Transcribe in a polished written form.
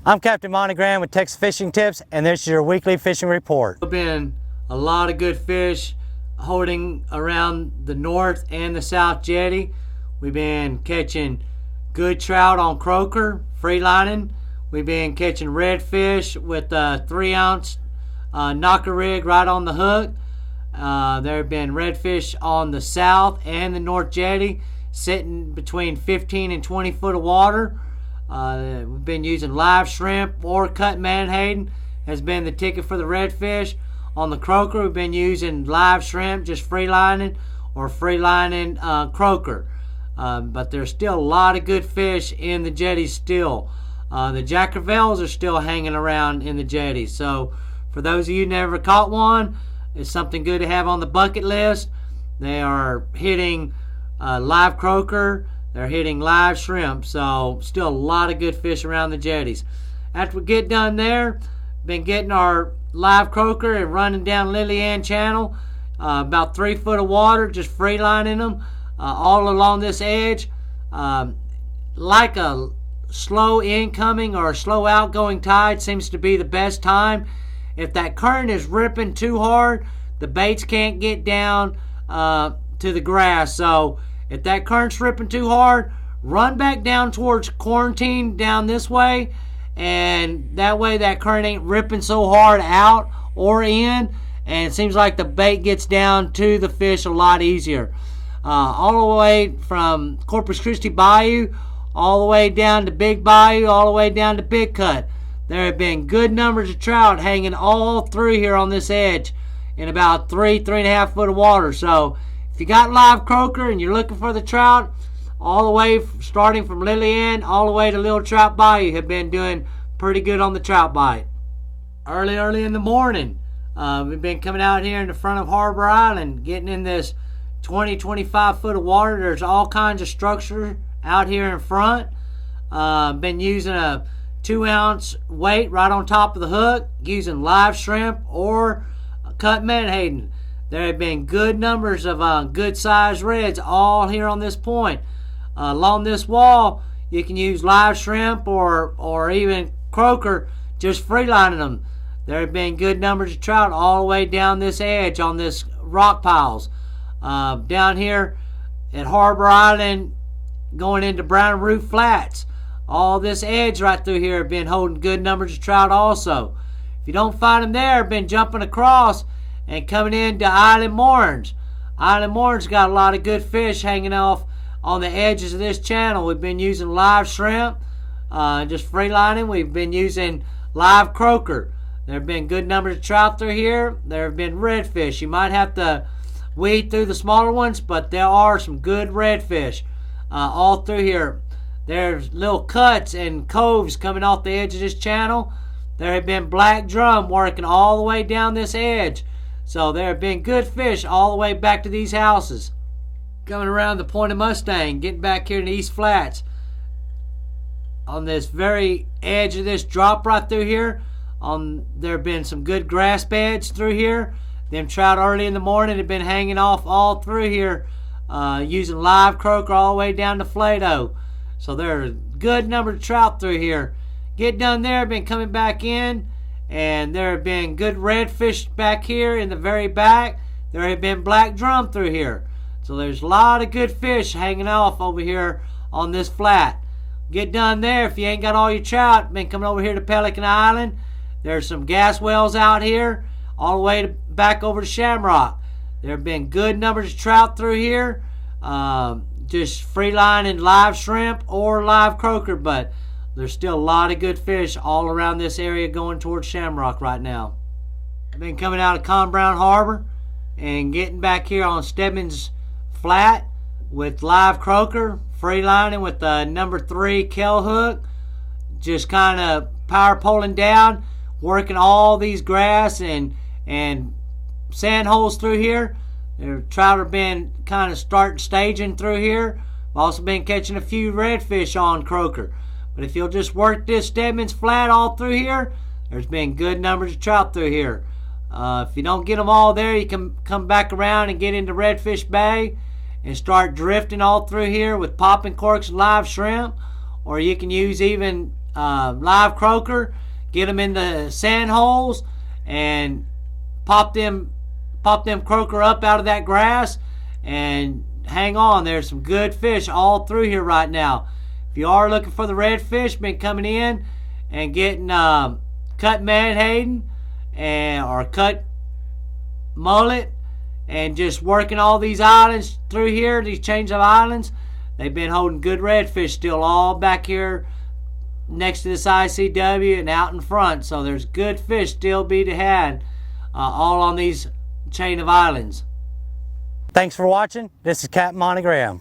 I'm Captain Monte with Texas Fishing Tips, and this is your weekly fishing report. There's been a lot of good fish holding around the north and the south jetty. We've been catching good trout on croaker, free lining. We've been catching redfish with a 3-ounce knocker rig right on the hook. There have been redfish on the south and the north jetty sitting between 15 and 20 foot of water. We've been using live shrimp or cut menhaden has been the ticket for the redfish. On the croaker, we've been using live shrimp, just free lining or free lining croaker. But there's still a lot of good fish in the jetty still. The jack crevalles are still hanging around in the jetty. So for those of you who never caught one, it's something good to have on the bucket list. They are hitting live croaker. They're hitting live shrimp, so still a lot of good fish around the jetties. After we get done there, been getting our live croaker and running down Lily Ann Channel, about 3 foot of water, just free lining them all along this edge. Like a slow incoming or a slow outgoing tide seems to be the best time. If that current is ripping too hard, the baits can't get down to the grass. So if that current's ripping too hard, run back down towards quarantine down this way, and that way that current ain't ripping so hard out or in, and it seems like the bait gets down to the fish a lot easier. All the way from Corpus Christi Bayou, all the way down to Big Bayou, all the way down to Big Cut. There have been good numbers of trout hanging all through here on this edge in about 3.5 foot of water. So if you got live croaker and you're looking for the trout, all the way starting from Lily Ann all the way to Little Trout Bayou have been doing pretty good on the trout bite. Early in the morning, we've been coming out here in the front of Harbor Island, getting in this 20-25 foot of water. There's all kinds of structure out here in front. Been using a 2-ounce weight right on top of the hook, using live shrimp or cut menhaden. There have been good numbers of good sized reds all here on this point. Along this wall, you can use live shrimp or even croaker, just free lining them. There have been good numbers of trout all the way down this edge on this rock piles. Down here at Harbor Island, going into Brown Roof Flats, all this edge right through here have been holding good numbers of trout also. If you don't find them there, been jumping across and coming into Island Moorings. Island Moorings got a lot of good fish hanging off on the edges of this channel. We've been using live shrimp, just free lining. We've been using live croaker. There have been good numbers of trout through here. There have been redfish. You might have to weed through the smaller ones, but there are some good redfish all through here. There's little cuts and coves coming off the edge of this channel. There have been black drum working all the way down this edge. So there have been good fish all the way back to these houses. Coming around the Point of Mustang, getting back here in the East Flats. On this very edge of this drop right through here, there have been some good grass beds through here. Them trout early in the morning have been hanging off all through here, using live croaker all the way down to Flado. So there are a good number of trout through here. Get done there, been coming back in. And there have been good redfish back here in the very back. There have been black drum through here. So there's a lot of good fish hanging off over here on this flat. Get done there if you ain't got all your trout. Been coming over here to Pelican Island. There's some gas wells out here all the way back over to Shamrock. There have been good numbers of trout through here. Just free lining live shrimp or live croaker, but there's still a lot of good fish all around this area going towards Shamrock right now. I've been coming out of Con Brown Harbor and getting back here on Stebbins Flat with live croaker, free lining with the number 3 Kell hook. Just kind of power poling down, working all these grass and sand holes through here. The trout have been kind of staging through here. I've also been catching a few redfish on croaker. But if you'll just work this Stebbins Flat all through here, there's been good numbers of trout through here. If you don't get them all there, you can come back around and get into Redfish Bay and start drifting all through here with popping corks and live shrimp. Or you can use even live croaker, get them in the sand holes, and pop them croaker up out of that grass, and hang on. There's some good fish all through here right now. If you are looking for the redfish, been coming in and getting cut menhaden or cut mullet, and just working all these islands through here, these change of islands. They've been holding good redfish still all back here next to this ICW and out in front. So there's good fish still be to had all on these chain of islands. Thanks for watching. This is Capt Monte.